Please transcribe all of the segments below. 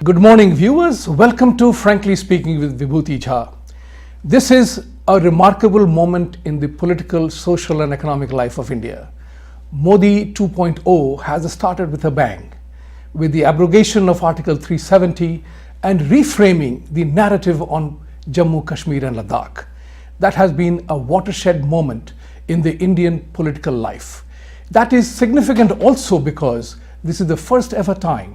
Good morning, viewers. Welcome to Frankly Speaking with Vibhuti Jha. This is a remarkable moment in the political, social and economic life of India. Modi 2.0 has started with a bang, with the abrogation of Article 370 and reframing the narrative on Jammu, Kashmir and Ladakh. That has been a watershed moment in the Indian political life. That is significant also because this is the first ever time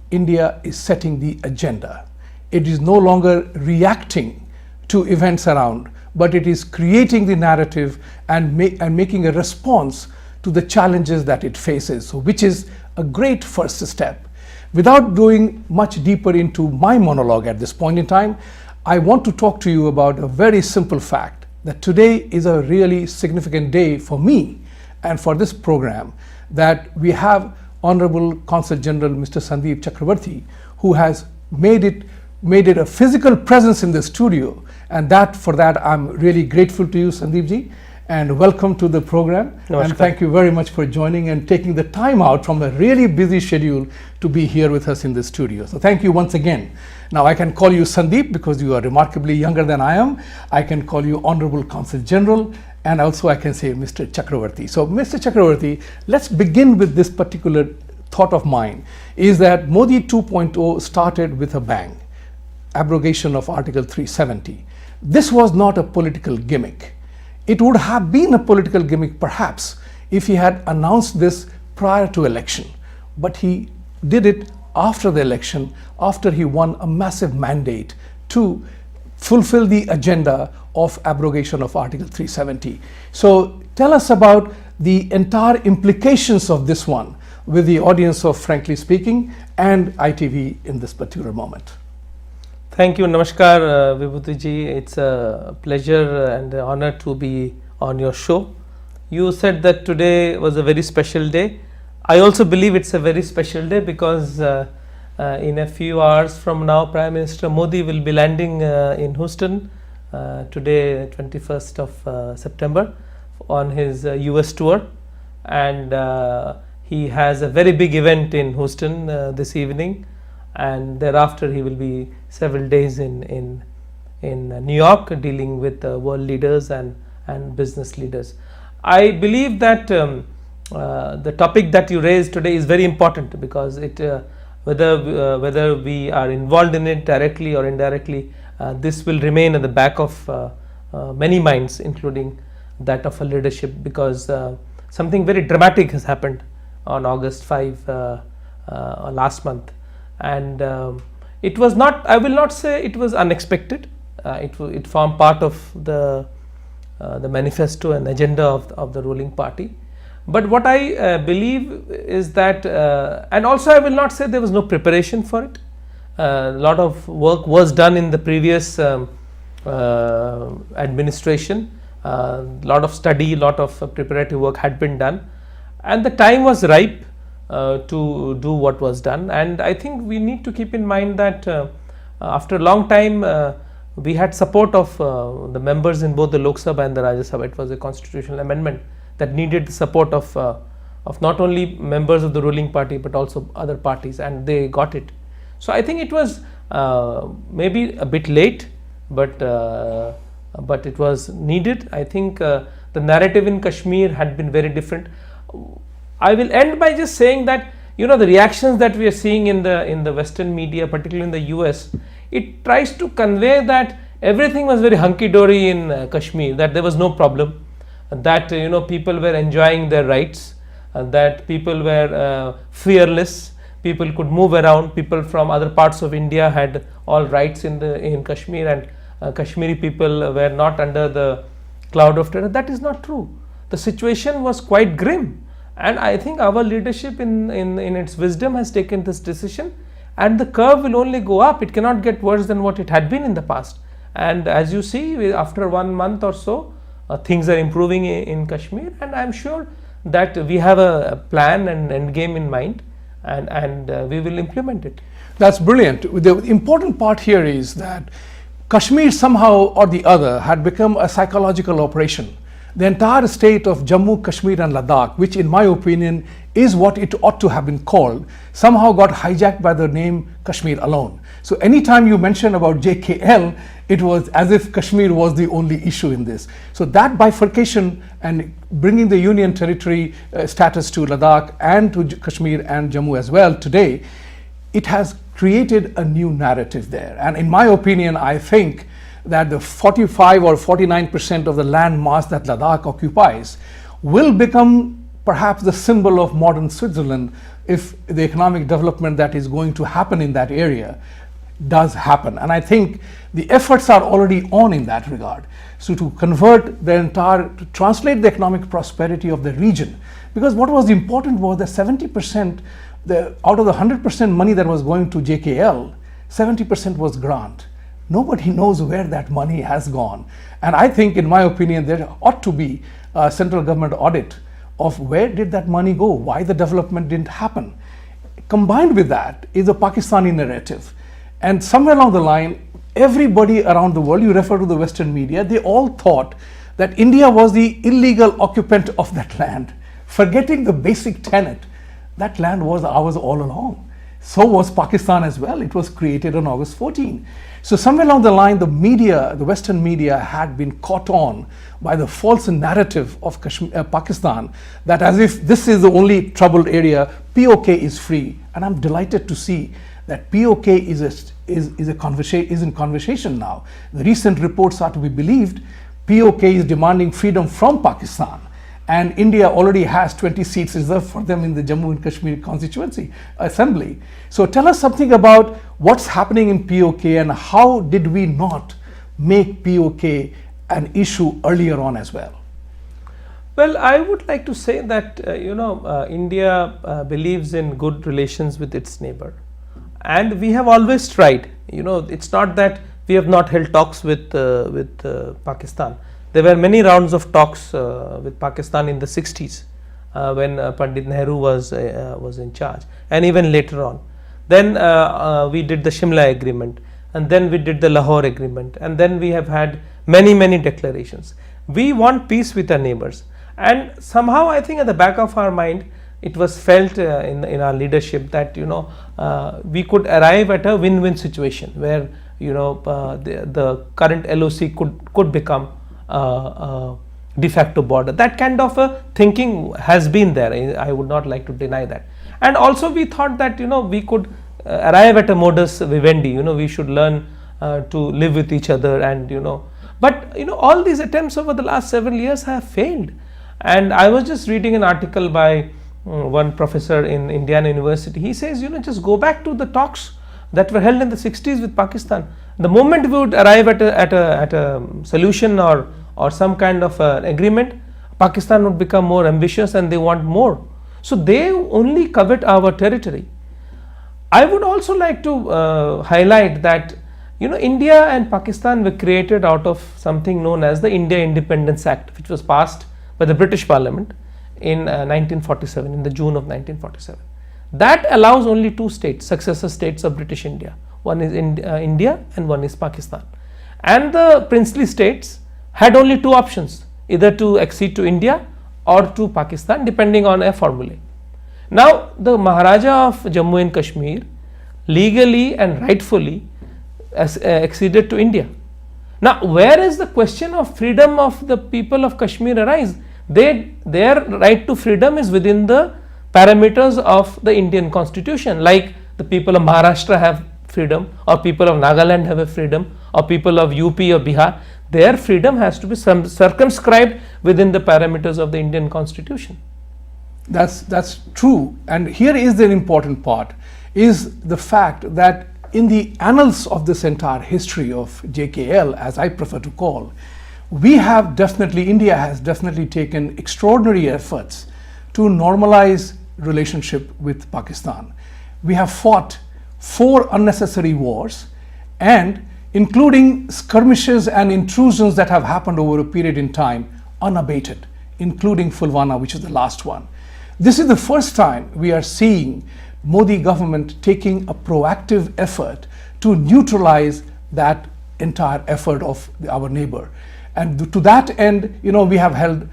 India is setting the agenda. It is no longer reacting to events around, but it is creating the narrative and making a response to the challenges that it faces, which is a great first step. Without going much deeper into my monologue at this point in time, I want to talk to you about a very simple fact that today is a really significant day for me and for this program, that we have Honorable Consul General Mr. Sandeep Chakravorty, who has made it a physical presence in the studio, and for that I'm really grateful to you, Sandeep ji, and welcome to the program. Namaskar. And thank you very much for joining and taking the time out from a really busy schedule to be here with us in the studio. So thank you once again. Now I can call you Sandeep because you are remarkably younger than I am. I can call you Honorable Consul General, and also I can say Mr. Chakravorty. So Mr. Chakravorty, let's begin with this particular thought of mine, is that Modi 2.0 started with a bang, abrogation of Article 370. This was not a political gimmick. It would have been a political gimmick perhaps if he had announced this prior to election, but he did it after the election, after he won a massive mandate to fulfill the agenda of abrogation of Article 370. So tell us about the entire implications of this one with the audience of Frankly Speaking and ITV in this particular moment. Thank you. Namaskar, Vibhuti Ji. It's a pleasure and an honor to be on your show. You said that today was a very special day. I also believe it's a very special day because in a few hours from now, Prime Minister Modi will be landing in Houston today, 21st of September, on his US tour, and he has a very big event in Houston this evening, and thereafter he will be several days in New York dealing with world leaders and business leaders. I believe that the topic that you raised today is very important because it whether we are involved in it directly or indirectly, this will remain at the back of many minds, including that of a leadership, because something very dramatic has happened on August 5 last month, and it was not, I will not say it was unexpected. It formed part of the manifesto and agenda of the ruling party. But what I believe is that, and also I will not say there was no preparation for it. A lot of work was done in the previous administration. A lot of study, lot of preparatory work had been done, and the time was ripe to do what was done. And I think we need to keep in mind that after a long time we had support of the members in both the Lok Sabha and the Rajya Sabha. It was a constitutional amendment that needed the support of not only members of the ruling party but also other parties, and they got it. So I think it was maybe a bit late, but it was needed. I think the narrative in Kashmir had been very different. I will end by just saying that, you know, the reactions that we are seeing in the Western media, particularly in the US, it tries to convey that everything was very hunky-dory in Kashmir, that there was no problem, that people were enjoying their rights, that people were fearless, people could move around, people from other parts of India had all rights in Kashmir, and Kashmiri people were not under the cloud of terror. That is not true. The situation was quite grim, and I think our leadership in its wisdom has taken this decision, and the curve will only go up. It cannot get worse than what it had been in the past. And as you see, after 1 month or so, things are improving in Kashmir, and I am sure that we have a plan and end game in mind, and we will implement it. That's brilliant. The important part here is that Kashmir somehow or the other had become a psychological operation. The entire state of Jammu, Kashmir and Ladakh, which in my opinion is what it ought to have been called, somehow got hijacked by the name Kashmir alone. So anytime you mention about JKL, it was as if Kashmir was the only issue in this. So that bifurcation and bringing the Union Territory status to Ladakh and to Kashmir and Jammu as well today, it has created a new narrative there. And in my opinion, I think that the 45 or 49% of the land mass that Ladakh occupies will become perhaps the symbol of modern Switzerland if the economic development that is going to happen in that area does happen. And I think the efforts are already on in that regard. So to convert the entire, to translate the economic prosperity of the region, because what was important was that 70%, out of the 100% money that was going to JKL, 70% was grant. Nobody knows where that money has gone. And I think, in my opinion, there ought to be a central government audit of where did that money go, why the development didn't happen. Combined with that is the Pakistani narrative. And somewhere along the line, everybody around the world, you refer to the Western media, they all thought that India was the illegal occupant of that land, forgetting the basic tenet. That land was ours all along. So was Pakistan as well. It was created on August 14. So somewhere along the line, the media, the Western media had been caught on by the false narrative of Pakistan, that as if this is the only troubled area, POK is free. And I'm delighted to see that POK is in conversation now. The recent reports are to be believed. POK is demanding freedom from Pakistan. And India already has 20 seats reserved for them in the Jammu and Kashmir Constituency Assembly. So tell us something about what's happening in POK and how did we not make POK an issue earlier on as well? Well, I would like to say that, India believes in good relations with its neighbor. And we have always tried. It's not that we have not held talks with Pakistan. There were many rounds of talks with Pakistan in the 60s when Pandit Nehru was in charge, and even later on. Then we did the Shimla agreement, and then we did the Lahore agreement, and then we have had many declarations. We want peace with our neighbors, and somehow I think at the back of our mind it was felt in our leadership that we could arrive at a win-win situation where the current LOC could become de facto border. That kind of a thinking has been there. I would not like to deny that. And also we thought that we could arrive at a modus vivendi. We should learn to live with each other, and but all these attempts over the last several years have failed. And I was just reading an article by one professor in Indiana University. He says just go back to the talks that were held in the 60s with Pakistan. The moment we would arrive at a solution or some kind of agreement, Pakistan would become more ambitious and they want more. So they only covet our territory. I would also like to highlight that India and Pakistan were created out of something known as the India Independence Act, which was passed by the British Parliament in 1947, in the June of 1947. That allows only two states, successor states of British India. One is India and one is Pakistan. And the princely states had only two options, either to accede to India or to Pakistan, depending on a formula. Now the Maharaja of Jammu and Kashmir legally and rightfully acceded to India. Now where is the question of freedom of the people of Kashmir arise? Their right to freedom is within the parameters of the Indian constitution, like the people of Maharashtra have freedom, or people of Nagaland have a freedom, or people of UP or Bihar. Their freedom has to be circumscribed within the parameters of the Indian constitution. That's true. And here is the important part, is the fact that in the annals of this entire history of JKL, as I prefer to call, India has definitely taken extraordinary efforts to normalize relationship with Pakistan. We have fought 4 unnecessary wars, and including skirmishes and intrusions that have happened over a period in time unabated, including Fulwana, which is the last one. This is the first time we are seeing Modi government taking a proactive effort to neutralize that entire effort of our neighbor. And to that end, we have held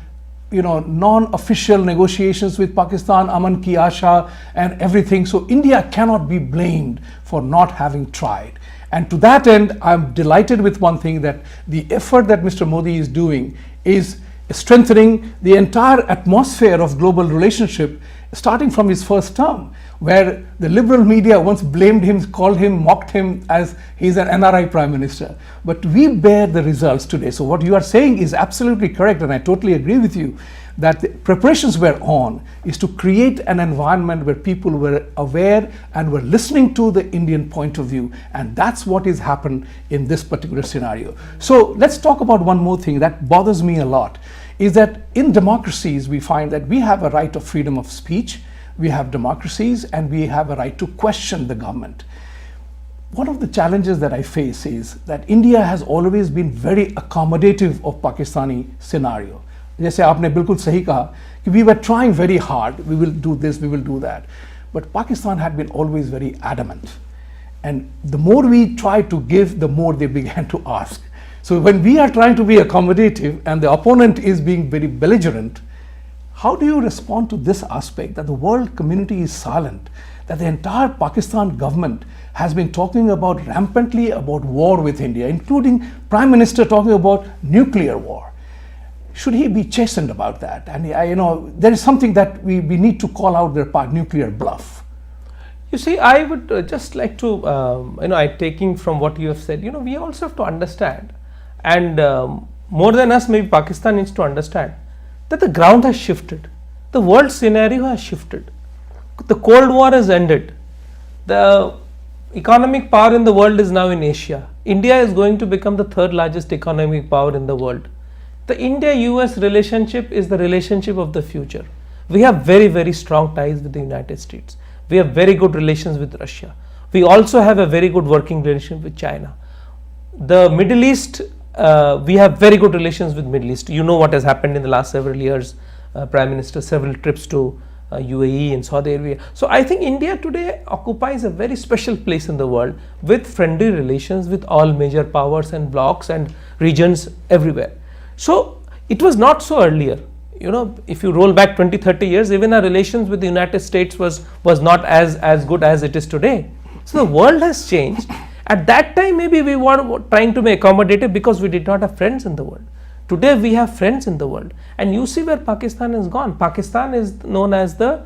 non-official negotiations with Pakistan, Aman Ki Asha and everything. So India cannot be blamed for not having tried. And to that end, I'm delighted with one thing, that the effort that Mr. Modi is doing is strengthening the entire atmosphere of global relationship, starting from his first term, where the liberal media once blamed him, called him, mocked him as he's an NRI prime minister. But we bear the results today. So what you are saying is absolutely correct, and I totally agree with you, that the preparations were on is to create an environment where people were aware and were listening to the Indian point of view, and that's what has happened in this particular scenario. So let's talk about one more thing that bothers me a lot, is that in democracies we find that we have a right of freedom of speech, we have democracies, and we have a right to question the government. One of the challenges that I face is that India has always been very accommodative of Pakistani scenario. जैसे आपने बिल्कुल सही कहा कि we were trying very hard, we will do this, we will do that. But Pakistan had been always very adamant. And the more we tried to give, the more they began to ask. So when we are trying to be accommodative and the opponent is being very belligerent, how do you respond to this aspect, that the world community is silent, that the entire Pakistan government has been talking about rampantly about war with India, including Prime Minister talking about nuclear war? Should he be chastened about that? And there is something that we need to call out their nuclear bluff. You see, I would just like to, taking from what you have said, we also have to understand, and more than us, maybe Pakistan needs to understand that the ground has shifted. The world scenario has shifted. The Cold War has ended. The economic power in the world is now in Asia. India is going to become the third largest economic power in the world. The India-US relationship is the relationship of the future. We have very, very strong ties with the United States. We have very good relations with Russia. We also have a very good working relationship with China. The Middle East, we have very good relations with Middle East. You know what has happened in the last several years. Prime Minister, several trips to UAE and Saudi Arabia. So I think India today occupies a very special place in the world, with friendly relations with all major powers and blocs and regions everywhere. So it was not so earlier. If you roll back 20-30 years, even our relations with the United States was not as good as it is today. So the world has changed. At that time, maybe we were trying to be accommodative because we did not have friends in the world. Today we have friends in the world, and you see where Pakistan has gone. Pakistan is known as the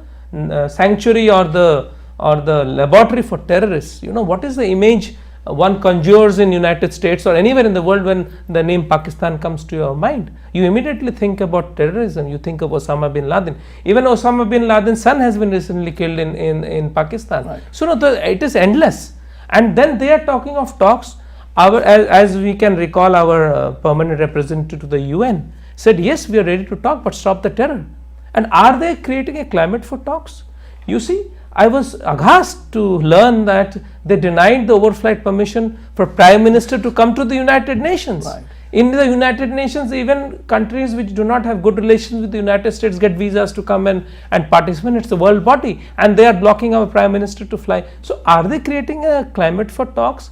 sanctuary or the laboratory for terrorists. What is the image one conjures in United States or anywhere in the world when the name Pakistan comes to your mind? You immediately think about terrorism. You think of Osama bin Laden. Even Osama bin Laden's son has been recently killed in Pakistan. Right. So it is endless. And then they are talking of talks. As we can recall, our permanent representative to the UN said, yes, we are ready to talk, but stop the terror. And are they creating a climate for talks? You see, I was aghast to learn that they denied the overflight permission for Prime Minister to come to the United Nations. Right. In the United Nations, even countries which do not have good relations with the United States get visas to come and participate. It's the world body, and they are blocking our Prime Minister to fly. So are they creating a climate for talks?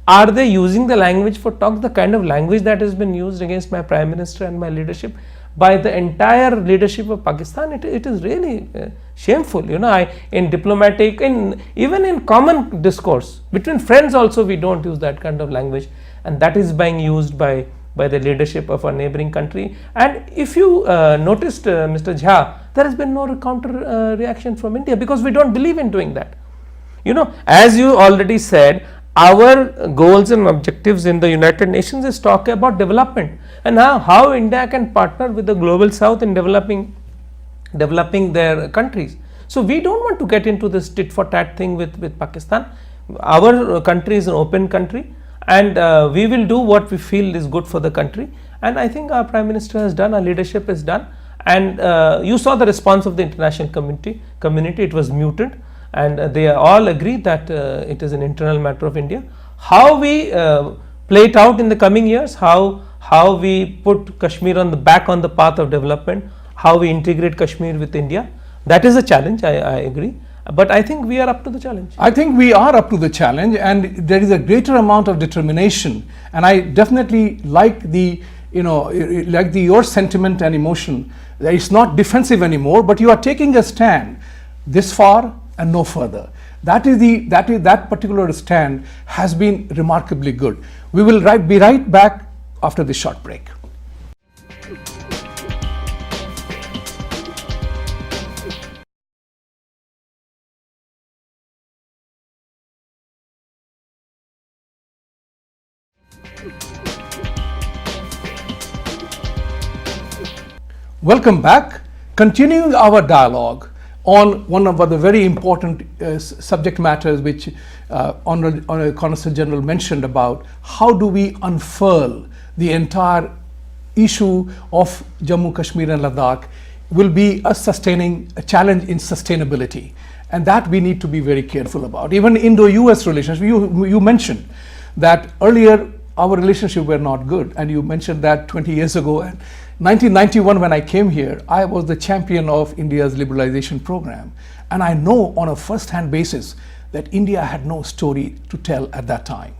Are they using the language for talks, the kind of language that has been used against my Prime Minister and my leadership by the entire leadership of Pakistan? It is really shameful. In diplomatic, even in common discourse between friends also, we don't use that kind of language, and that is being used by the leadership of our neighboring country. And if you noticed, Mr. Jha, there has been no counter reaction from India, because we don't believe in doing that. As you already said, our goals and objectives in the United Nations is talk about development, and how India can partner with the global south in developing their countries. So we don't want to get into this tit for tat thing with Pakistan. Our country is an open country, and we will do what we feel is good for the country. And I think our Prime Minister has done, our leadership has done, and you saw the response of the international community. It was muted, and they all agree that it is an internal matter of India. How we play it out in the coming years, how we put Kashmir on the path of development, how we integrate Kashmir with India, that is a challenge. I agree, but I think we are up to the challenge. I think we are up to the challenge, and there is a greater amount of determination, and I definitely like the like your sentiment and emotion, that it's not defensive anymore, but you are taking a stand this far and no further. That particular stand has been remarkably good. We will be right back after this short break. Welcome back. Continuing our dialogue on one of the very important subject matters which Honorable Consul General mentioned about how do we unfurl the entire issue of Jammu, Kashmir and Ladakh will be a challenge in sustainability, and that we need to be very careful about. Even Indo-US relations, you mentioned that earlier our relationship were not good, and you mentioned that 20 years ago. And 1991, when I came here, I was the champion of India's liberalization program, and I know on a first-hand basis that India had no story to tell at that time.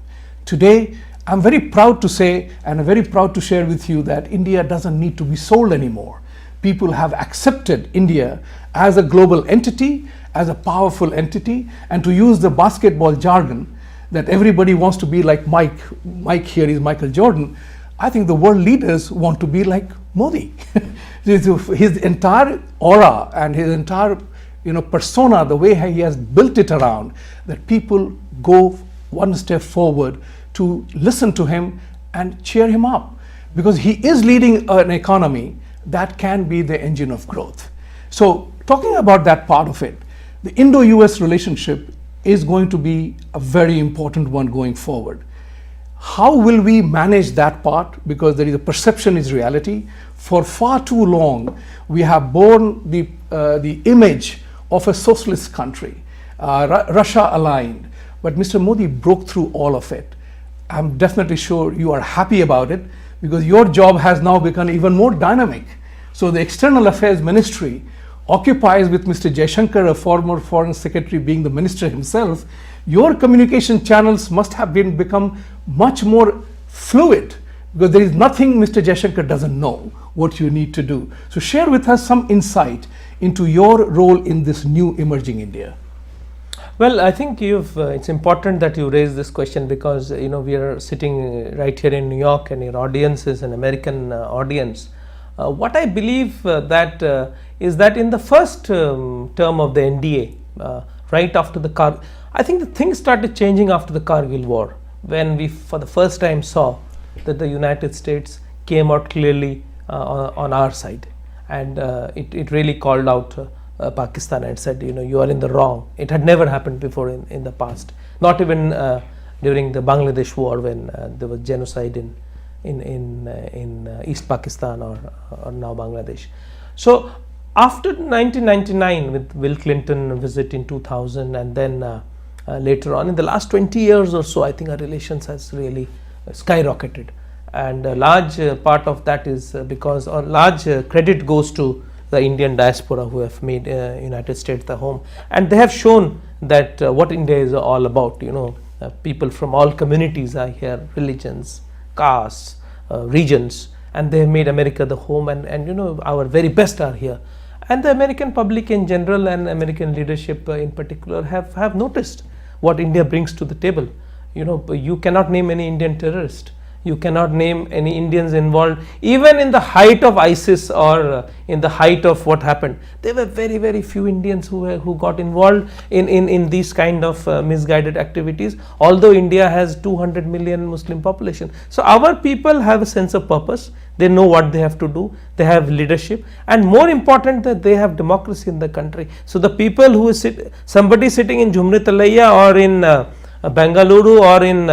Today, I'm very proud to say and I'm very proud to share with you that India doesn't need to be sold anymore. People have accepted India as a global entity, as a powerful entity, and to use the basketball jargon, that everybody wants to be like Mike. Mike here is Michael Jordan. I think the world leaders want to be like Modi. His entire aura and his entire persona, the way he has built it around, that people go one step forward to listen to him and cheer him up, because he is leading an economy that can be the engine of growth. So talking about that part of it, the Indo-US relationship is going to be a very important one going forward. How will we manage that part? Because there is a perception is reality. For far too long, we have borne the image of a socialist country, Russia aligned. But Mr. Modi broke through all of it. I'm definitely sure you are happy about it, because your job has now become even more dynamic. So the External Affairs Ministry occupies, with Mr. Jaishankar, a former foreign secretary, being the minister himself. Your communication channels must have become much more fluid, because there is nothing Mr. Jaishankar doesn't know what you need to do. So share with us some insight into your role in this new emerging India. Well, I think it's important that you raise this question, because we are sitting right here in New York and your audience is an American audience. What I believe is that in the first term of the NDA, right after the I think the things started changing after the Kargil war, when we for the first time saw that the United States came out clearly on our side, and it really called out Pakistan and said, you are in the wrong. It had never happened before in the past, not even during the Bangladesh war, when there was genocide in East Pakistan or now Bangladesh. So after 1999, with Bill Clinton visit in 2000, and then later on in the last 20 years or so, I think our relations has really skyrocketed, and a large part of that is because, or large credit goes to the Indian diaspora, who have made United States the home, and they have shown that what India is all about. People from all communities are here, religions, castes, regions, and they have made America the home, and our very best are here. And the American public in general and American leadership in particular have noticed what India brings to the table. You cannot name any Indian terrorist. You cannot name any Indians involved, even in the height of ISIS or in the height of what happened. There were very, very few Indians who got involved in these kind of misguided activities, although India has 200 million Muslim population. So our people have a sense of purpose. They know what they have to do. They have leadership, and more important, that they have democracy in the country. So the people who somebody sitting in Jhumri Talaiya or in Bengaluru or in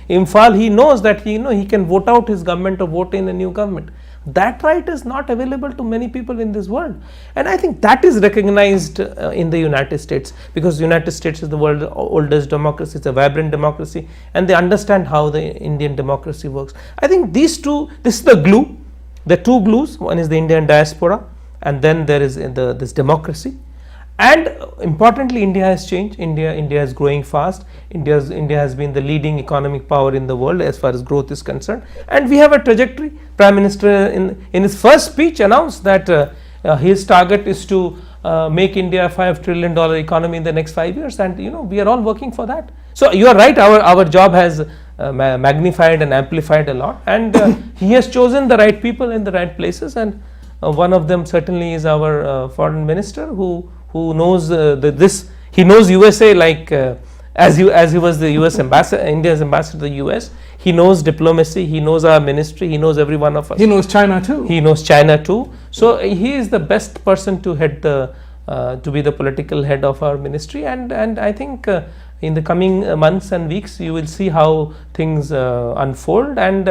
Imphal, he knows that he can vote out his government or vote in a new government. That right is not available to many people in this world, and I think that is recognized in the United States, because the United States is the world's oldest democracy. It's a vibrant democracy, and they understand how the Indian democracy works. I think this is the glue, the two glues. One is the Indian diaspora, and then there is this democracy. And importantly, India has changed. India is growing fast. India has been the leading economic power in the world as far as growth is concerned, and we have a trajectory. Prime Minister in his first speech announced that his target is to make India a $5 trillion economy in the next 5 years, and we are all working for that. So you are right, our job has magnified and amplified a lot, and he has chosen the right people in the right places, and one of them certainly is our foreign minister who knows this. He knows USA like as he was the US ambassador, India's ambassador to the US. He knows diplomacy, he knows our ministry, he knows every one of us. He knows China too. He knows China too. So he is the best person to head to be the political head of our ministry, and I think in the coming months and weeks you will see how things unfold, and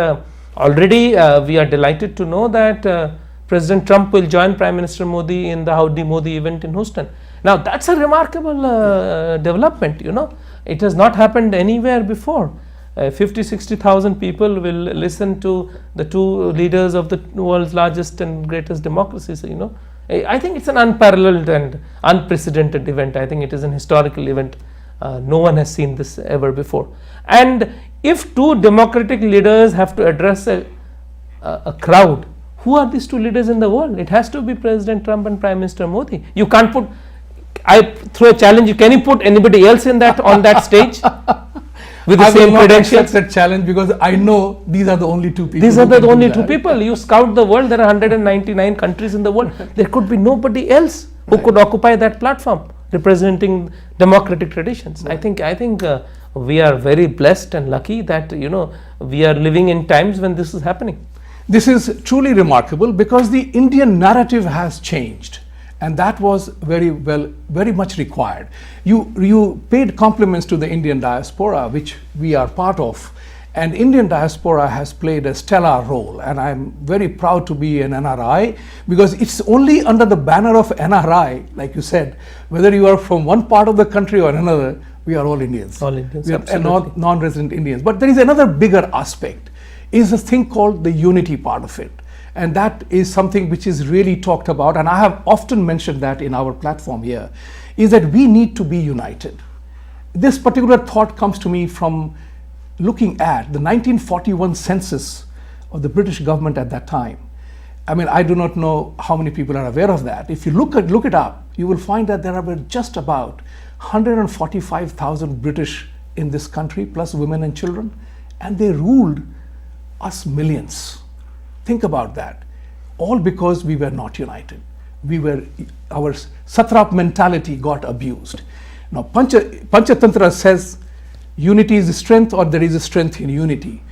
already we are delighted to know that President Trump will join Prime Minister Modi in the Howdy Modi event in Houston. Now that's a remarkable development. It has not happened anywhere before. 50-60,000 people will listen to the two leaders of the world's largest and greatest democracies. I think it's an unparalleled and unprecedented event. I think it is an historical event. No one has seen this ever before. And if two democratic leaders have to address a crowd, who are these two leaders in the world? It has to be President Trump and Prime Minister Modi. You can't put, I throw a challenge, can you put anybody else in that on that stage with the same credentials? That challenge, because I know these are the only two people. These are the only two people. You scout the world, there are 199 countries in the world. There could be nobody else who could occupy that platform representing democratic traditions. I think we are very blessed and lucky that we are living in times when this is happening. This is truly remarkable because the Indian narrative has changed, and that was very much required. You paid compliments to the Indian diaspora, which we are part of, and Indian diaspora has played a stellar role, and I'm very proud to be an NRI, because it's only under the banner of NRI, like you said, whether you are from one part of the country or another, we are all Indians. All Indians, we are absolutely. non-resident Indians. But there is another bigger aspect, is a thing called the unity part of it. And that is something which is really talked about, and I have often mentioned that in our platform here, is that we need to be united. This particular thought comes to me from looking at the 1941 census of the British government at that time. I mean, I do not know how many people are aware of that. If you look it up, you will find that there are just about 145,000 British in this country, plus women and children, and they ruled us millions. Think about that. All because we were not united. Our satrap mentality got abused. Now, Panchatantra says unity is strength, or there is a strength in unity.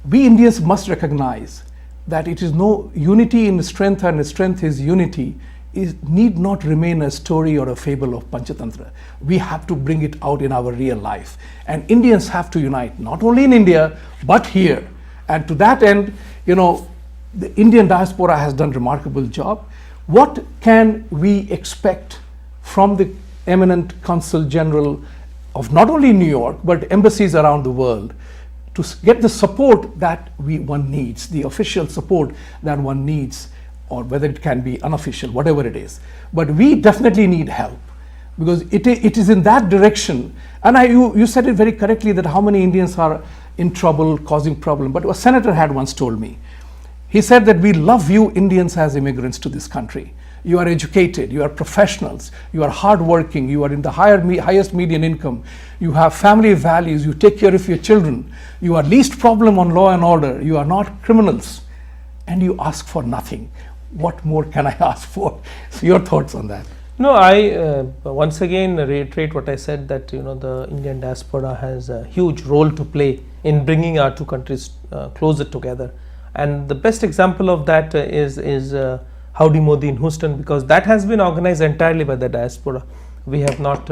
We Indians must recognize that it is no unity in strength, and strength is unity. It need not remain a story or a fable of Panchatantra. We have to bring it out in our real life. And Indians have to unite, not only in India, but here. And to that end, the Indian diaspora has done a remarkable job. What can we expect from the eminent Consul General of not only New York, but embassies around the world, to get the support that one needs, the official support that one needs, or whether it can be unofficial, whatever it is. But we definitely need help, because it is in that direction. And you said it very correctly, that how many Indians are in trouble, causing problem. But a senator had once told me, he said that we love you Indians as immigrants to this country. You are educated, you are professionals, you are hardworking, you are in the highest median income, you have family values, you take care of your children, you are least problem on law and order, you are not criminals, and you ask for nothing. What more can I ask for? So your thoughts on that? No, I once again reiterate what I said, that the Indian diaspora has a huge role to play in bringing our two countries closer together. And the best example of that is Howdy Modi in Houston, because that has been organized entirely by the diaspora. We have not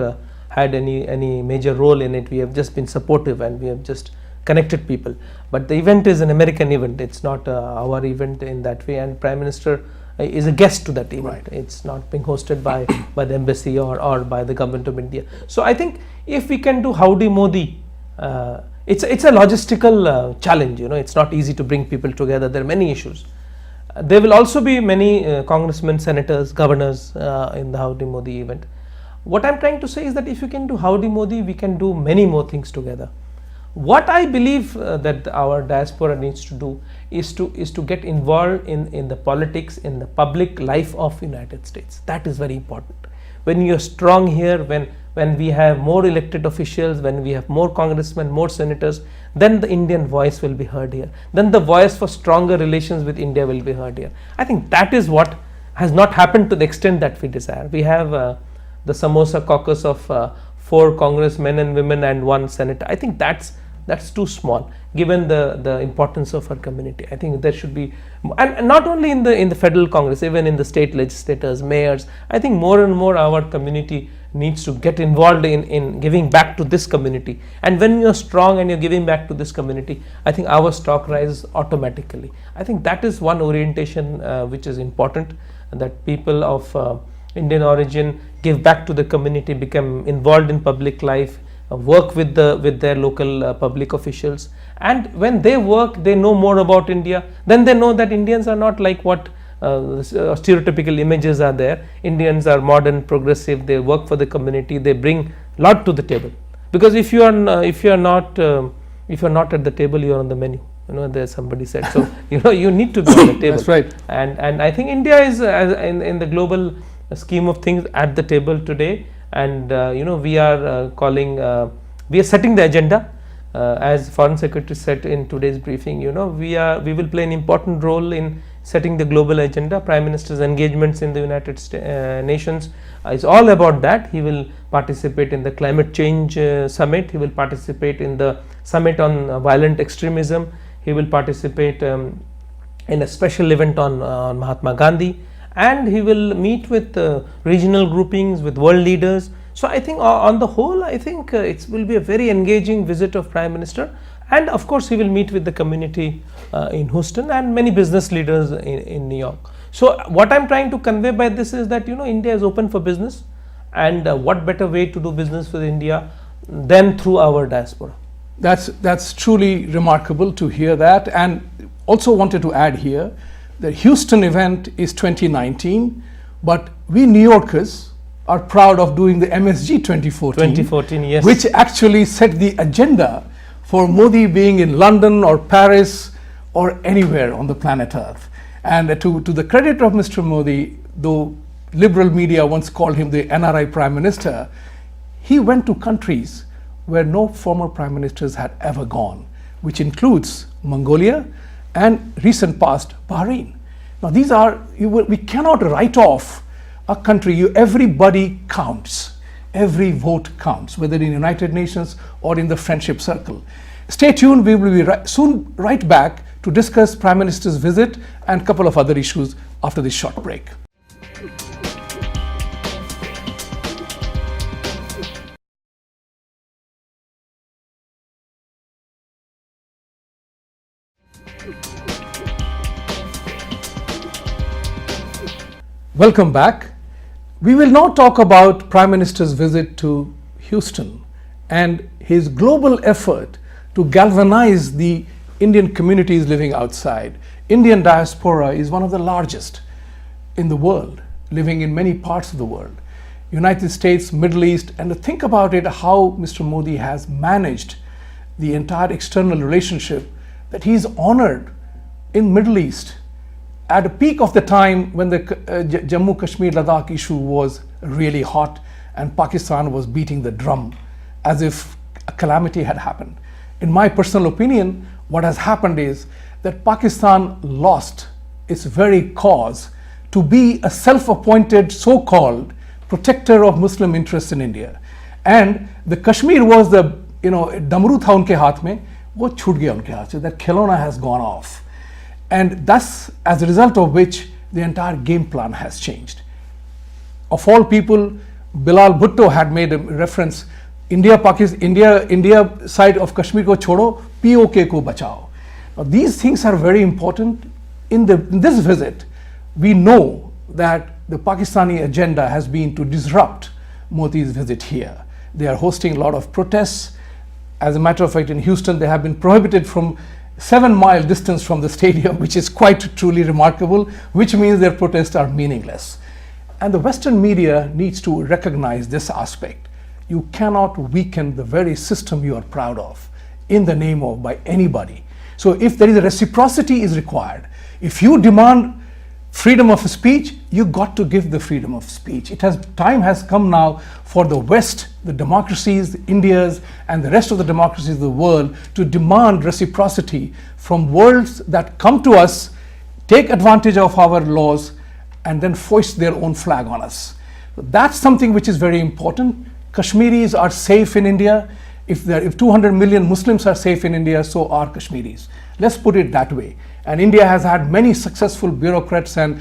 had any major role in it. We have just been supportive, and we have just connected people. But the event is an American event. It's not our event in that way, and Prime Minister is a guest to that event. Right. It's not being hosted by the embassy or by the government of India. So I think if we can do Howdy Modi, it's a logistical challenge. It's not easy to bring people together. There are many issues. There will also be many congressmen, senators, governors in the Howdy Modi event. What I'm trying to say is that if you can do Howdy Modi, we can do many more things together. What I believe that our diaspora needs to do is to get involved in the politics, in the public life of United States. That is very important. When you're strong here, when we have more elected officials, when we have more congressmen, more senators, then the Indian voice will be heard here. Then the voice for stronger relations with India will be heard here. I think that is what has not happened to the extent that we desire. We have the Samosa caucus of 4 congressmen and women and 1 senator. I think that's too small given the importance of our community. I think there should be, and not only in the federal Congress, even in the state legislators, mayors. I think more and more our community needs to get involved in giving back to this community. And when you're strong and you're giving back to this community, I think our stock rises automatically. I think that is one orientation which is important, that people of Indian origin give back to the community, become involved in public life, work with their local public officials, and when they work, they know more about India. Then they know that Indians are not like what stereotypical images are there. Indians are modern, progressive. They work for the community. They bring a lot to the table. Because if you are not at the table, you are on the menu. There somebody said so. You need to be on the table. That's right. And I think India is in the global scheme of things at the table today. And we are we are setting the agenda, as Foreign Secretary said in today's briefing. We will play an important role in setting the global agenda. Prime Minister's engagements in the United Nations is all about that. He will participate in the climate change summit. He will participate in the summit on violent extremism. He will participate in a special event on Mahatma Gandhi. And he will meet with regional groupings, with world leaders. So I think on the whole, I think it will be a very engaging visit of Prime Minister. And of course, he will meet with the community in Houston and many business leaders in New York. So what I'm trying to convey by this is that India is open for business, and what better way to do business with India than through our diaspora. That's truly remarkable to hear that. And also wanted to add here, the Houston event is 2019, but we New Yorkers are proud of doing the MSG 2014, yes, which actually set the agenda for Modi being in London or Paris or anywhere on the planet Earth. And to the credit of Mr. Modi, though liberal media once called him the NRI Prime Minister, he went to countries where no former Prime Ministers had ever gone, which includes Mongolia and recent past Bahrain. Now these are, we cannot write off a country. Everybody counts. Every vote counts, whether in United Nations or in the friendship circle. Stay tuned. We will be soon right back to discuss Prime Minister's visit and a couple of other issues after this short break. Welcome back. We will now talk about Prime Minister's visit to Houston and his global effort to galvanize the Indian communities living outside. Indian diaspora is one of the largest in the world, living in many parts of the world. United States, Middle East, and to think about it, how Mr. Modi has managed the entire external relationship, that he's honored in Middle East at a peak of the time when the Jammu Kashmir Ladakh issue was really hot and Pakistan was beating the drum as if a calamity had happened. In my personal opinion, what has happened is that Pakistan lost its very cause to be a self-appointed so-called protector of Muslim interests in India. And the Kashmir was the, damru tha unke haath mein, wo chhut gaya unke haath se, that khilona has gone off. And thus, as a result of which, the entire game plan has changed. Of all people, Bilal Bhutto had made a reference, India side of Kashmir ko chodo, POK ko bachao. Now, these things are very important. In this visit, we know that the Pakistani agenda has been to disrupt Modi's visit here. They are hosting a lot of protests. As a matter of fact, in Houston, they have been prohibited from 7-mile distance from the stadium, which is quite truly remarkable, which means their protests are meaningless. And the Western media needs to recognize this aspect. You cannot weaken the very system you are proud of in the name of by anybody. So if there is a reciprocity is required, if you demand freedom of speech, you got to give the freedom of speech. Time has come now for the West, the democracies, the Indias, and the rest of the democracies of the world to demand reciprocity from worlds that come to us, take advantage of our laws, and then foist their own flag on us. That's something which is very important. Kashmiris are safe in India. If 200 million Muslims are safe in India, so are Kashmiris. Let's put it that way. And India has had many successful bureaucrats and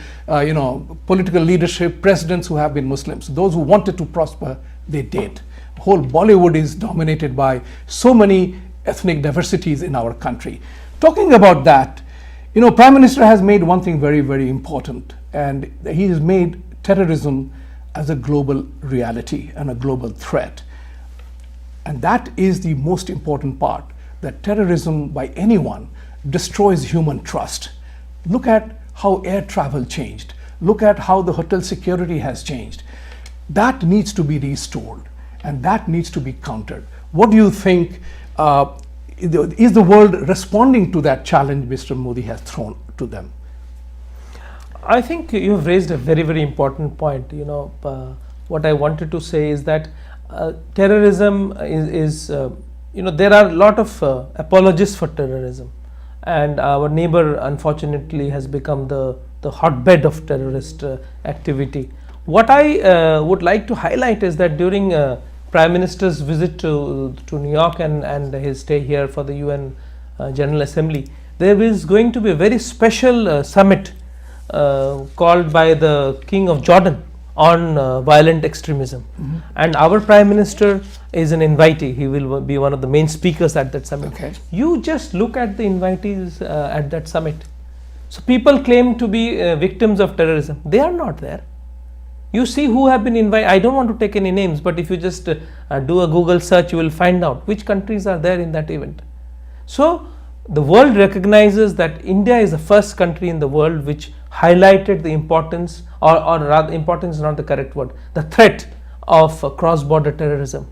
political leadership, presidents who have been Muslims. Those who wanted to prosper, they did. Whole Bollywood is dominated by so many ethnic diversities in our country. Talking about that, Prime Minister has made one thing very, very important, and he has made terrorism as a global reality and a global threat. And that is the most important part, that terrorism by anyone destroys human trust. Look at how air travel changed. Look at how the hotel security has changed. That needs to be restored, and that needs to be countered. What do you think? Is the world responding to that challenge Mr. Modi has thrown to them? I think you have raised a very, very important point. What I wanted to say is that terrorism is there are a lot of apologists for terrorism, and our neighbor unfortunately has become the hotbed of terrorist activity. What I would like to highlight is that during Prime Minister's visit to New York and his stay here for the UN General Assembly, there is going to be a very special summit called by the King of Jordan on violent extremism. And our Prime Minister is an invitee. He will be one of the main speakers at that summit. Okay. You just look at the invitees at that summit. So people claim to be victims of terrorism. They are not there. You see who have been invited. I don't want to take any names, but if you just do a Google search, you will find out which countries are there in that event. So the world recognizes that India is the first country in the world which highlighted the importance, or rather importance is not the correct word, the threat of cross-border terrorism.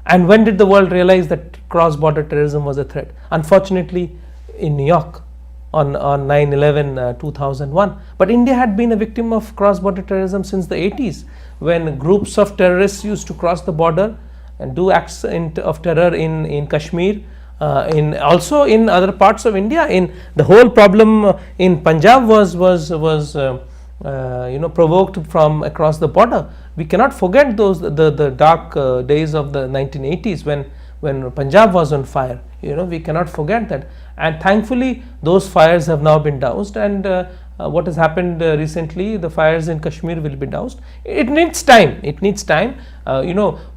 And when did the world realize that cross-border terrorism was a threat? Unfortunately, in New York on 9/11/2001. But India had been a victim of cross-border terrorism since the 80s, when groups of terrorists used to cross the border and do acts of terror in Kashmir, also in other parts of India. In the whole problem in Punjab was provoked from across the border. We cannot forget the dark days of the 1980s when Punjab was on fire. We cannot forget that. And thankfully those fires have now been doused, and what has happened recently, the fires in Kashmir will be doused. It needs time.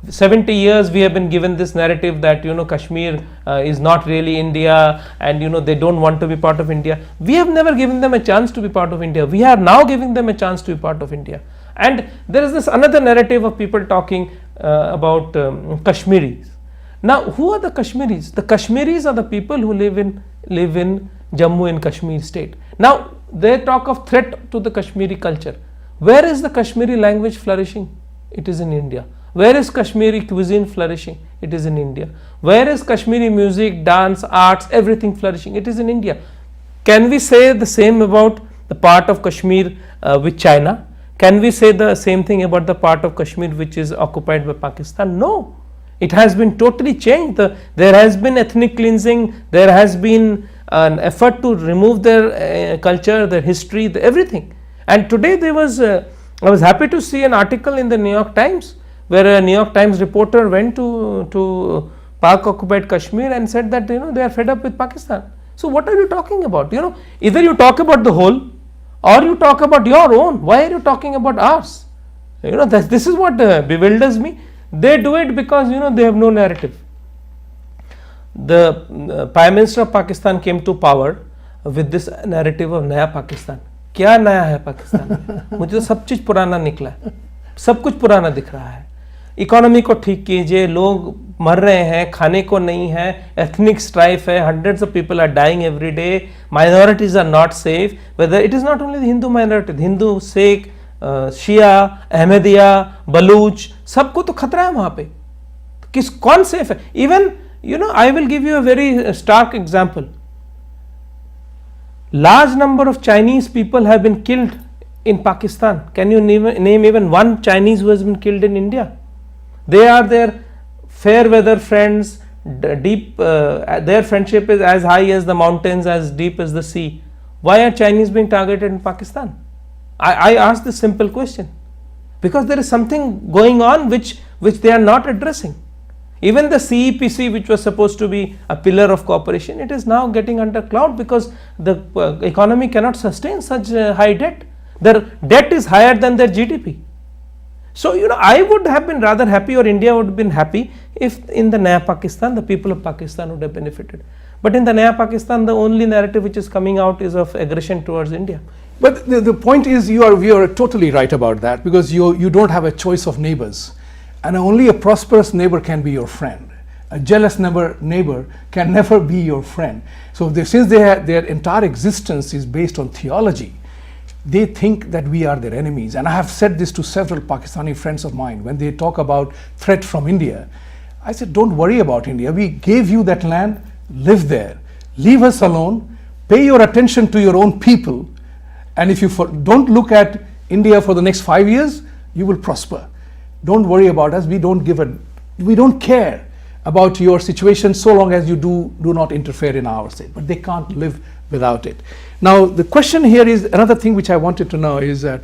70 years we have been given this narrative that Kashmir is not really India, and they don't want to be part of India. We have never given them a chance to be part of India. We are now giving them a chance to be part of India. And there is this another narrative of people talking about Kashmiris. Now, who are the Kashmiris? The Kashmiris are the people who live in Jammu and Kashmir state. Now, they talk of threat to the Kashmiri culture. Where is the Kashmiri language flourishing? It is in India. Where is Kashmiri cuisine flourishing? It is in India. Where is Kashmiri music, dance, arts, everything flourishing? It is in India. Can we say the same about the part of Kashmir with China? Can we say the same thing about the part of Kashmir which is occupied by Pakistan? No. It has been totally changed. There has been ethnic cleansing. There has been an effort to remove their culture, their history, everything. And today I was happy to see an article in the New York Times where a New York Times reporter went to Pak occupied Kashmir and said that they are fed up with Pakistan. So what are you talking about? Either you talk about the whole or you talk about your own. Why are you talking about ours? This is what bewilders me. They do it because they have no narrative. The Prime Minister of Pakistan came to power with this narrative of नया पाकिस्तान. क्या नया है पाकिस्तान में? मुझे तो सब चीज पुराना निकला है, सब कुछ पुराना दिख रहा है. इकोनॉमी को ठीक कीजिए, लोग मर रहे हैं, खाने को नहीं है, एथनिक स्ट्राइफ है, hundreds of people are dying every day, minorities are not safe, whether it is not only the Hindu minority, Hindu, Sikh, शिया, अहमदिया, बलूच, सबको तो खतरा है वहाँ पे. कौन सेफ है? Even I will give you a very stark example. Large number of Chinese people have been killed in Pakistan. Can you name even one Chinese who has been killed in India? They are their fair weather friends, deep, their friendship is as high as the mountains, as deep as the sea. Why are Chinese being targeted in Pakistan? I ask this simple question. Because there is something going on which they are not addressing. Even the CEPC, which was supposed to be a pillar of cooperation, it is now getting under cloud because the economy cannot sustain such high debt. Their debt is higher than their GDP. So, I would have been rather happy, or India would have been happy, if in the Naya Pakistan, the people of Pakistan would have benefited. But in the Naya Pakistan, the only narrative which is coming out is of aggression towards India. But the point is, you are totally right about that, because you don't have a choice of neighbors. And only a prosperous neighbor can be your friend. A jealous neighbor can never be your friend. So since their entire existence is based on theology, they think that we are their enemies. And I have said this to several Pakistani friends of mine when they talk about threat from India. I said, don't worry about India. We gave you that land, live there. Leave us alone, pay your attention to your own people. And if you don't look at India for the next 5 years, you will prosper. Don't worry about us. We don't care about your situation so long as you do not interfere in our state. But they can't live without it. Now, the question here is, another thing which I wanted to know is that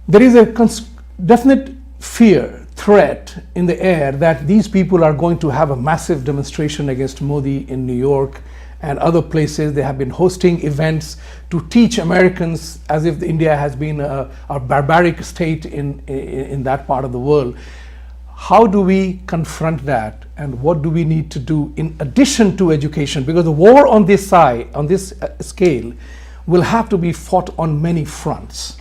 there is a definite fear, threat in the air that these people are going to have a massive demonstration against Modi in New York and other places. They have been hosting events to teach Americans as if India has been a barbaric state in that part of the world. How do we confront that, and what do we need to do in addition to education? Because the war on this side, on this scale, will have to be fought on many fronts.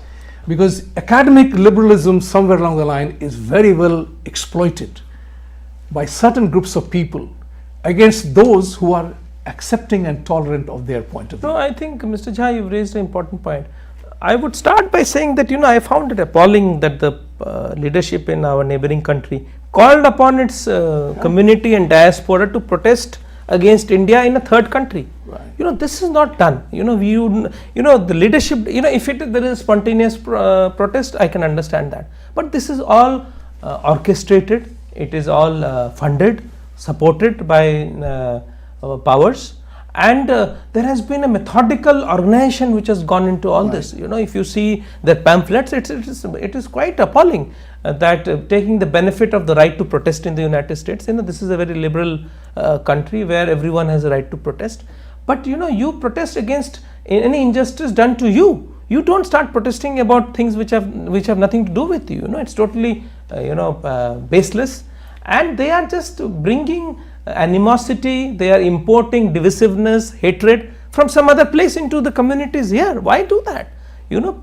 Because academic liberalism somewhere along the line is very well exploited by certain groups of people against those who are accepting and tolerant of their point of view. No, I think Mr. Jha, you've raised an important point. I would start by saying that I found it appalling that the leadership in our neighboring country called upon its community and diaspora to protest against India in a third country. Right. This is not done. The leadership. If there is a spontaneous protest, I can understand that. But this is all orchestrated. It is all funded, supported by powers, and there has been a methodical organization which has gone into all this. If you see the pamphlets, it is quite appalling that taking the benefit of the right to protest in the United States. This is a very liberal country where everyone has a right to protest. But you protest against any injustice done to you. You don't start protesting about things which have nothing to do with you. It's totally baseless, and they are just bringing animosity. They are importing divisiveness, hatred from some other place into the communities here. Why do that?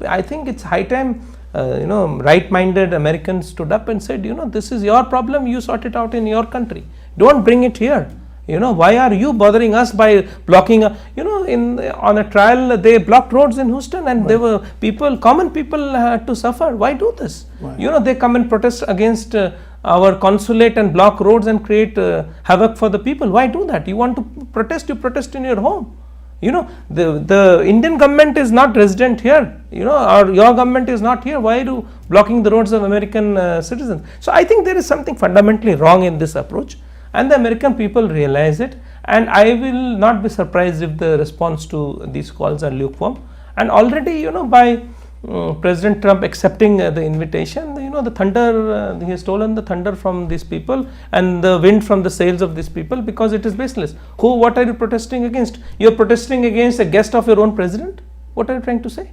I think it's high time right-minded Americans stood up and said, this is your problem, you sort it out in your country, don't bring it here. Why are you bothering us by blocking on a trial they blocked roads in Houston, and there were common people had to suffer. Why do this? Right. They come and protest against our consulate and block roads and create havoc for the people. Why do that? You want to protest, you protest in your home. The Indian government is not resident here, or your government is not here. Why are you blocking the roads of American citizens? So I think there is something fundamentally wrong in this approach, and the American people realize it, and I will not be surprised if the response to these calls are lukewarm. And already by President Trump accepting the invitation, the thunder, he has stolen the thunder from these people and the wind from the sails of these people, because it is baseless. What are you protesting against? You are protesting against a guest of your own president? What are you trying to say?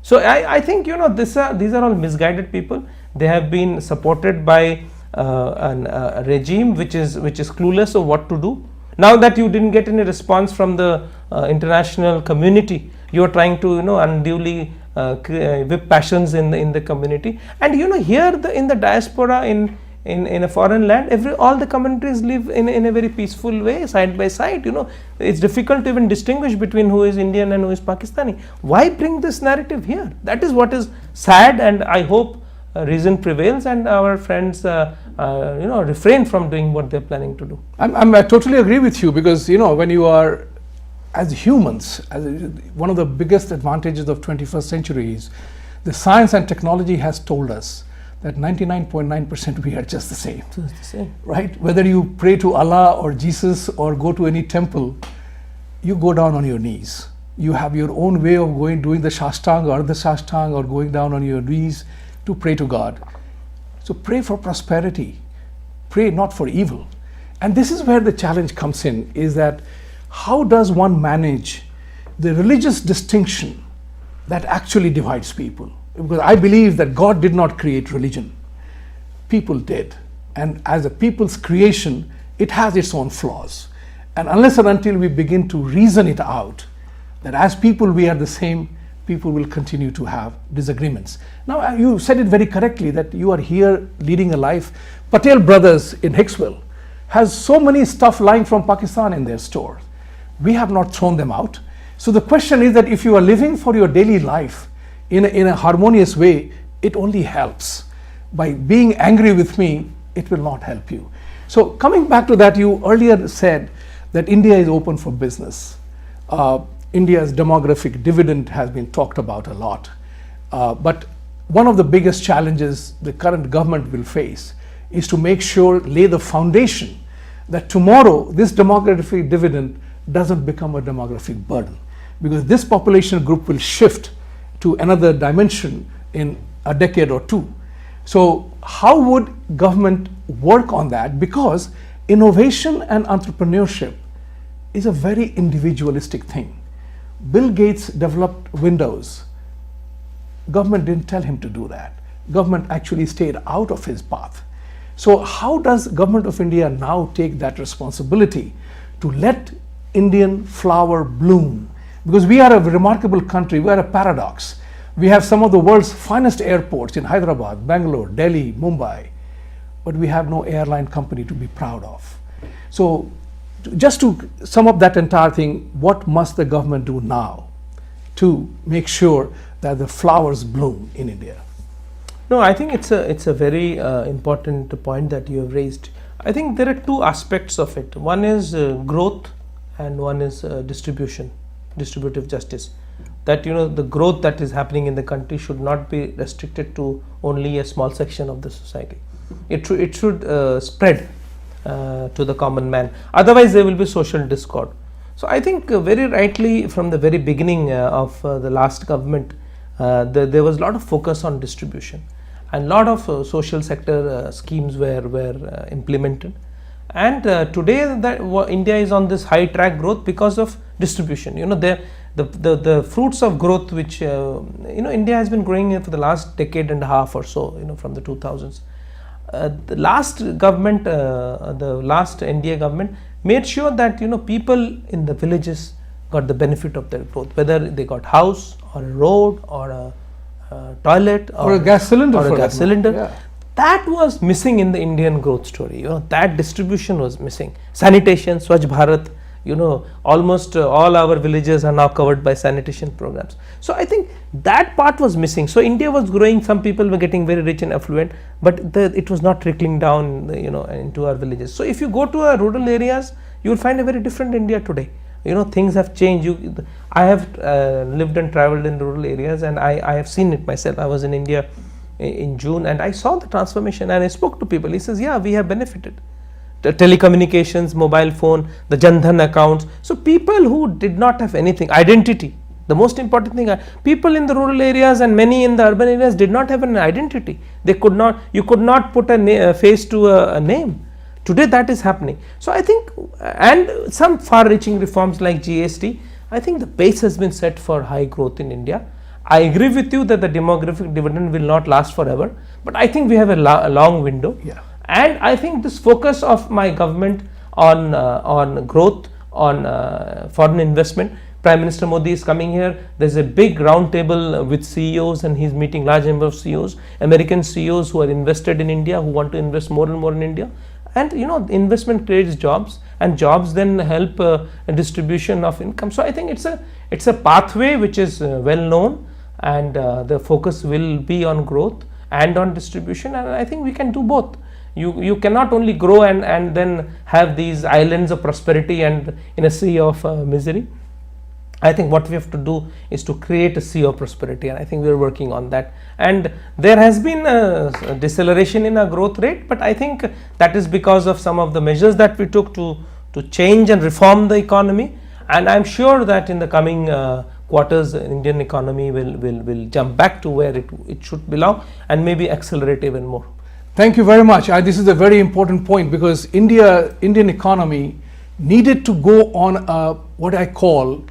So I think these are all misguided people. They have been supported by a regime which is clueless of what to do. Now that you didn't get any response from the international community, you are trying to unduly whip passions in the community. And here in the diaspora in in a foreign land, all the communities live in a very peaceful way, side by side. It's difficult to even distinguish between who is Indian and who is Pakistani. Why bring this narrative here? That is what is sad, and I hope reason prevails and our friends refrain from doing what they're planning to do. I totally agree with you, because when you are, as humans, one of the biggest advantages of 21st century is the science and technology has told us that 99.9% we are just the same. So it's the same. Right? Whether you pray to Allah or Jesus or go to any temple, you go down on your knees. You have your own way of doing the Shashtang or the Shashtang, or going down on your knees to pray to God. So pray for prosperity. Pray not for evil. And this is where the challenge comes in, is that how does one manage the religious distinction that actually divides people? Because I believe that God did not create religion. People did. And as a people's creation, it has its own flaws. And unless and until we begin to reason it out, that as people we are the same, people will continue to have disagreements. Now, you said it very correctly that you are here leading a life. Patel Brothers in Hicksville has so many stuff lying from Pakistan in their store. We have not thrown them out. So the question is that if you are living for your daily life in a harmonious way, it only helps. By being angry with me, it will not help you. So coming back to that, you earlier said that India is open for business. India's demographic dividend has been talked about a lot. But one of the biggest challenges the current government will face is to make sure, lay the foundation that tomorrow this demographic dividend doesn't become a demographic burden, because this population group will shift to another dimension in a decade or two. So how would government work on that? Because innovation and entrepreneurship is a very individualistic thing. Bill Gates developed Windows. Government didn't tell him to do that. Government actually stayed out of his path. So how does Government of India now take that responsibility to let Indian flower bloom? Because we are a remarkable country, we are a paradox. We have some of the world's finest airports in Hyderabad, Bangalore, Delhi, Mumbai, but we have no airline company to be proud of. So just to sum up that entire thing, what must the government do now to make sure that the flowers bloom in India? No, I think it's a very important point that you have raised. I think there are two aspects of it. One is growth and one is distributive justice. That the growth that is happening in the country should not be restricted to only a small section of the society. It should spread to the common man. Otherwise, there will be social discord. So I think very rightly from the very beginning of the last government, there was a lot of focus on distribution, and a lot of social sector schemes were implemented. And today that India is on this high track growth because of distribution. The fruits of growth which India has been growing for the last decade and a half or so, from the 2000s. The last government, the last NDA government made sure that people in the villages got the benefit of their growth, whether they got house or a road or a toilet or a gas cylinder. Yeah. That was missing in the Indian growth story. That distribution was missing. Sanitation, Swachh Bharat. Almost all our villages are now covered by sanitation programs. So I think that part was missing. So India was growing, some people were getting very rich and affluent, but it was not trickling down, into our villages. So if you go to our rural areas, you will find a very different India today. Things have changed. I have lived and traveled in rural areas, and I have seen it myself. I was in India in June, and I saw the transformation, and I spoke to people. He says, yeah, we have benefited. The telecommunications, mobile phone, the Jan Dhan accounts. So people who did not have anything, identity, the most important thing, people in the rural areas and many in the urban areas did not have an identity. You could not put a face to a name. Today that is happening. So I think, and some far-reaching reforms like GST, I think the base has been set for high growth in India. I agree with you that the demographic dividend will not last forever, but I think we have a long window. Yeah. And I think this focus of my government on growth, on foreign investment, Prime Minister Modi is coming here. There's a big round table with CEOs, and he's meeting large number of CEOs, American CEOs who are invested in India, who want to invest more and more in India. And investment creates jobs, and jobs then help a distribution of income. So I think it's a pathway which is well known, and the focus will be on growth and on distribution, and I think we can do both. You cannot only grow and then have these islands of prosperity and in a sea of misery. I think what we have to do is to create a sea of prosperity, and I think we are working on that. And there has been a deceleration in our growth rate, but I think that is because of some of the measures that we took to change and reform the economy. And I'm sure that in the coming quarters, the Indian economy will jump back to where it should belong, and maybe accelerate even more. Thank you very much. This is a very important point, because Indian economy needed to go on what I call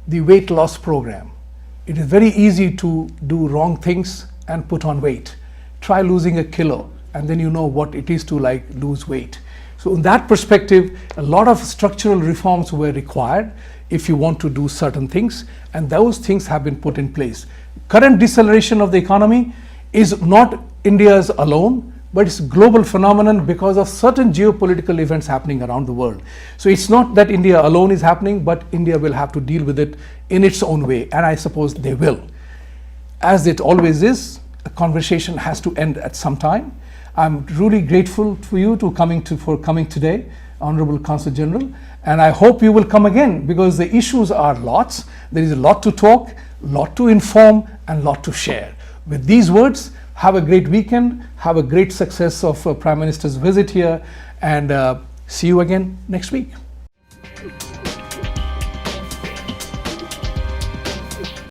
the weight loss program. It is very easy to do wrong things and put on weight. Try losing a kilo, and then you know what it is to lose weight. So in that perspective, a lot of structural reforms were required if you want to do certain things, and those things have been put in place. Current deceleration of the economy is not India's alone, but it's a global phenomenon because of certain geopolitical events happening around the world. So it's not that India alone is happening, but India will have to deal with it in its own way, and I suppose they will. As it always is, a conversation has to end at some time. I'm really grateful for you for coming today, Honorable Consul General, and I hope you will come again, because the issues are lots. There is a lot to talk, lot to inform, and lot to share. With these words, have a great weekend, have a great success of Prime Minister's visit here, and see you again next week.